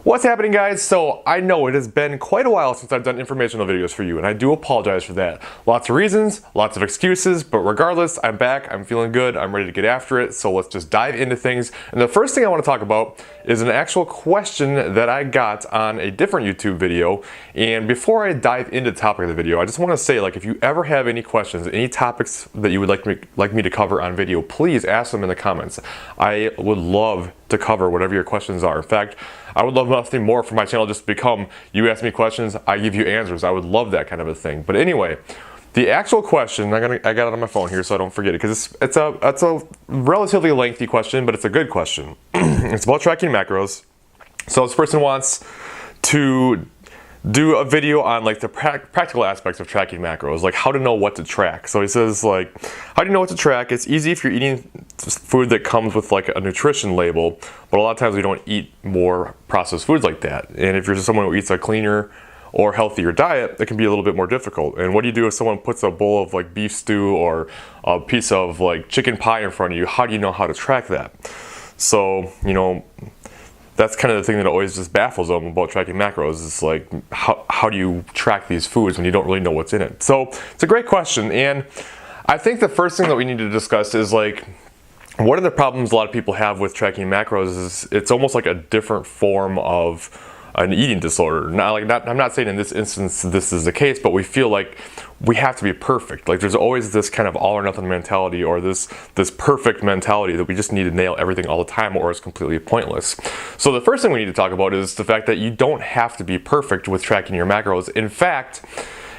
What's happening, guys? So I know it has been quite a while since I've done informational videos for you, and I do apologize for that. Lots of reasons, lots of excuses, but regardless, I'm back, I'm feeling good, I'm ready to get after it, so let's just dive into things. And the first thing I want to talk about is an actual question that I got on a different YouTube video. And before I dive into the topic of the video, I just want to say, if you ever have any questions, any topics that you would like me to cover on video, please ask them in the comments. I would love to cover whatever your questions are. In fact, I would love nothing more for my channel just to become, you ask me questions, I give you answers. I would love that kind of a thing. But anyway, the actual question, I got it on my phone here so I don't forget it, because it's a relatively lengthy question, but it's a good question. It's about tracking macros. So this person wants to do a video on the practical aspects of tracking macros, like how to know what to track. So he says, how do you know what to track? It's easy if you're eating food that comes with a nutrition label, but a lot of times we don't eat more processed foods like that. And if you're someone who eats a cleaner or healthier diet, it can be a little bit more difficult. And what do you do if someone puts a bowl of beef stew or a piece of chicken pie in front of you? How do you know how to track that? So, that's kind of the thing that always just baffles them about tracking macros. It's how do you track these foods when you don't really know what's in it? So it's a great question, and I think the first thing that we need to discuss is one of the problems a lot of people have with tracking macros is it's almost like a different form of an eating disorder. I'm not saying in this instance this is the case, but we feel like we have to be perfect. There's always this kind of all or nothing mentality, or this perfect mentality that we just need to nail everything all the time, or it's completely pointless. So the first thing we need to talk about is the fact that you don't have to be perfect with tracking your macros. In fact,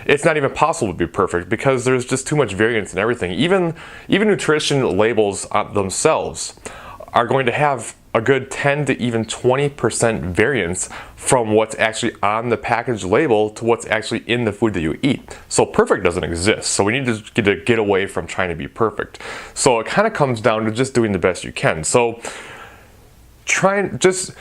it's not even possible to be perfect because there's just too much variance in everything. Even nutrition labels themselves are going to have a good 10 to even 20% variance from what's actually on the package label to what's actually in the food that you eat. So perfect doesn't exist. So we need to get away from trying to be perfect. So it kind of comes down to just doing the best you can. So just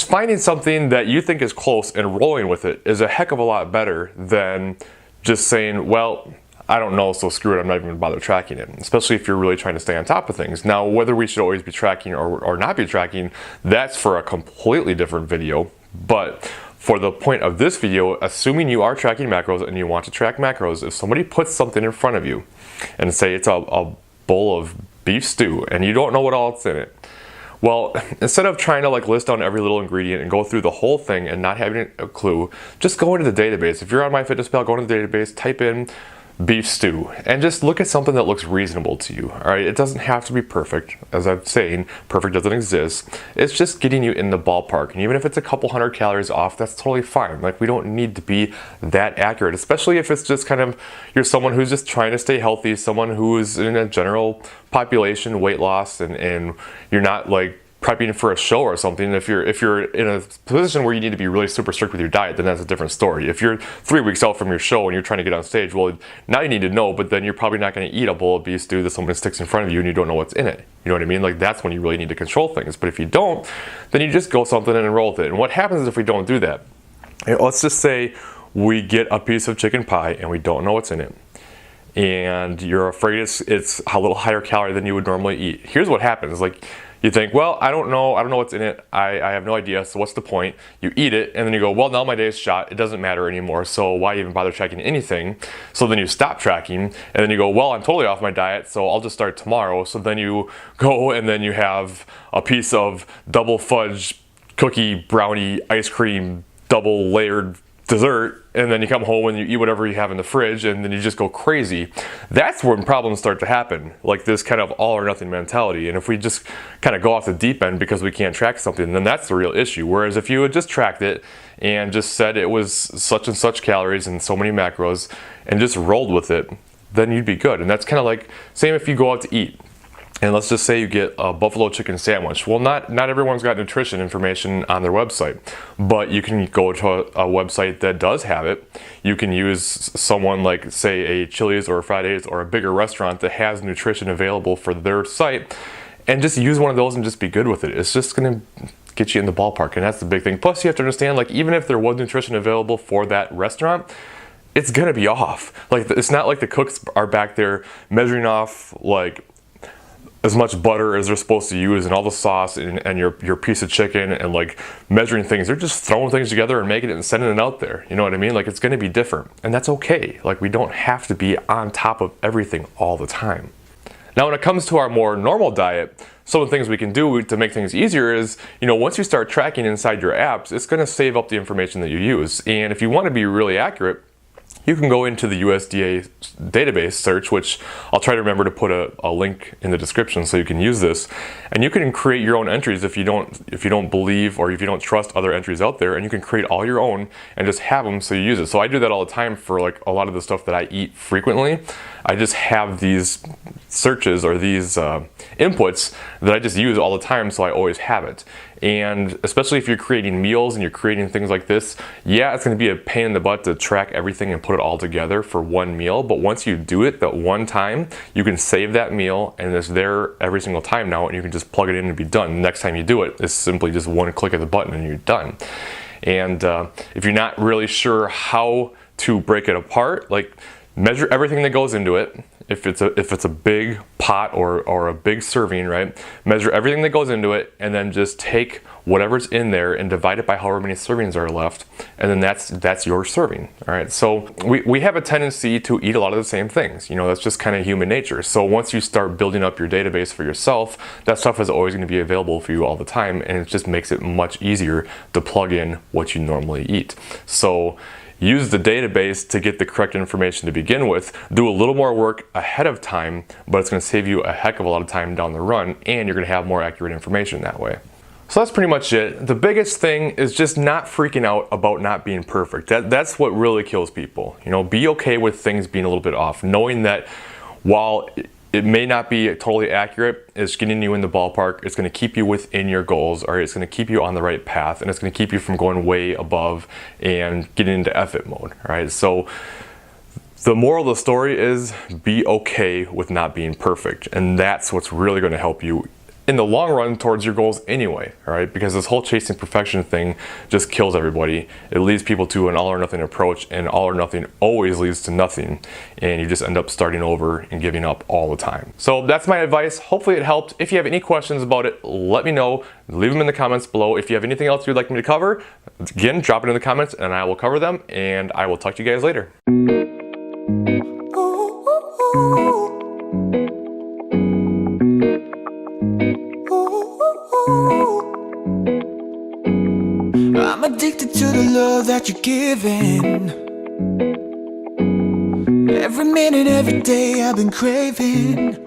finding something that you think is close and rolling with it is a heck of a lot better than just saying, well, I don't know, so screw it, I'm not even going to bother tracking it, especially if you're really trying to stay on top of things. Now, whether we should always be tracking or not be tracking, that's for a completely different video. But for the point of this video, assuming you are tracking macros and you want to track macros, if somebody puts something in front of you and say it's a bowl of beef stew and you don't know what all is in it, well, instead of trying to list down every little ingredient and go through the whole thing and not having a clue, just go into the database. If you're on MyFitnessPal, go into the database, type in beef stew, and just look at something that looks reasonable to you. All right, it doesn't have to be perfect. As I'm saying, perfect doesn't exist. It's just getting you in the ballpark, and even if it's a couple hundred calories off, that's totally fine. We don't need to be that accurate, especially if it's just you're someone who's just trying to stay healthy, someone who's in a general population weight loss, and you're not prepping for a show or something. If you're in a position where you need to be really super strict with your diet, then that's a different story. If you're 3 weeks out from your show and you're trying to get on stage, well, now you need to know, but then you're probably not going to eat a bowl of beef stew that someone sticks in front of you and you don't know what's in it. You know what I mean? That's when you really need to control things. But if you don't, then you just go something and roll with it. And what happens if we don't do that? Let's just say we get a piece of chicken pie and we don't know what's in it, and you're afraid it's a little higher calorie than you would normally eat. Here's what happens. You think, well, I don't know what's in it, I have no idea, so what's the point? You eat it, and then you go, well, now my day's shot, it doesn't matter anymore, so why even bother tracking anything? So then you stop tracking, and then you go, well, I'm totally off my diet, so I'll just start tomorrow. So then you go and then you have a piece of double fudge cookie brownie ice cream double layered dessert, and then you come home and you eat whatever you have in the fridge, and then you just go crazy. That's when problems start to happen, this kind of all or nothing mentality. And if we just kind of go off the deep end because we can't track something, then that's the real issue. Whereas if you had just tracked it and just said it was such and such calories and so many macros and just rolled with it, then you'd be good. And that's kind of same if you go out to eat. And let's just say you get a buffalo chicken sandwich. Well, not everyone's got nutrition information on their website, but you can go to a website that does have it. You can use someone say a Chili's or a Fridays or a bigger restaurant that has nutrition available for their site, and just use one of those and just be good with it. It's just gonna get you in the ballpark, and that's the big thing. Plus, you have to understand, even if there was nutrition available for that restaurant, it's gonna be off. It's not like the cooks are back there measuring off as much butter as they're supposed to use and all the sauce and your piece of chicken and like measuring things. They're just throwing things together and making it and sending it out there. You know what I mean? Like, it's going to be different, and that's okay. Like, we don't have to be on top of everything all the time. Now, when it comes to our more normal diet, some of the things we can do to make things easier is, once you start tracking inside your apps, it's going to save up the information that you use. And if you want to be really accurate, you can go into the USDA database search, which I'll try to remember to put a link in the description so you can use this, and you can create your own entries if you don't believe or if you don't trust other entries out there, and you can create all your own and just have them so you use it. So I do that all the time for like a lot of the stuff that I eat frequently. I just have these searches or these inputs that I just use all the time, so I always have it. And especially if you're creating meals and you're creating things like this, yeah, it's going to be a pain in the butt to track everything and put it all together for one meal. But once you do it that one time, you can save that meal and it's there every single time now, and you can just plug it in and be done. The next time you do it, it's simply just one click of the button and you're done. And if you're not really sure how to break it apart, like, measure everything that goes into it. If it's a big pot or a big serving, right? Measure everything that goes into it, and then just take whatever's in there and divide it by however many servings are left, and then that's your serving. All right. So we have a tendency to eat a lot of the same things. That's just kind of human nature. So once you start building up your database for yourself, that stuff is always going to be available for you all the time, and it just makes it much easier to plug in what you normally eat. So use the database to get the correct information to begin with. Do a little more work ahead of time, but it's going to save you a heck of a lot of time down the run, and you're going to have more accurate information that way. So that's pretty much it. The biggest thing is just not freaking out about not being perfect. That's what really kills people. Be okay with things being a little bit off, knowing that while it may not be totally accurate, it's getting you in the ballpark. It's going to keep you within your goals, or it's going to keep you on the right path, and it's going to keep you from going way above and getting into F-it mode. All right. So the moral of the story is be okay with not being perfect, and that's what's really going to help you in the long run towards your goals anyway. All right, because this whole chasing perfection thing just kills everybody. It leads people to an all or nothing approach, and all or nothing always leads to nothing, and you just end up starting over and giving up all the time. So that's my advice. Hopefully it helped. If you have any questions about it, let me know. Leave them in the comments below. If you have anything else you'd like me to cover, again, drop it in the comments and I will cover them, and I will talk to you guys later. I'm addicted to the love that you're giving. Every minute, every day I've been craving.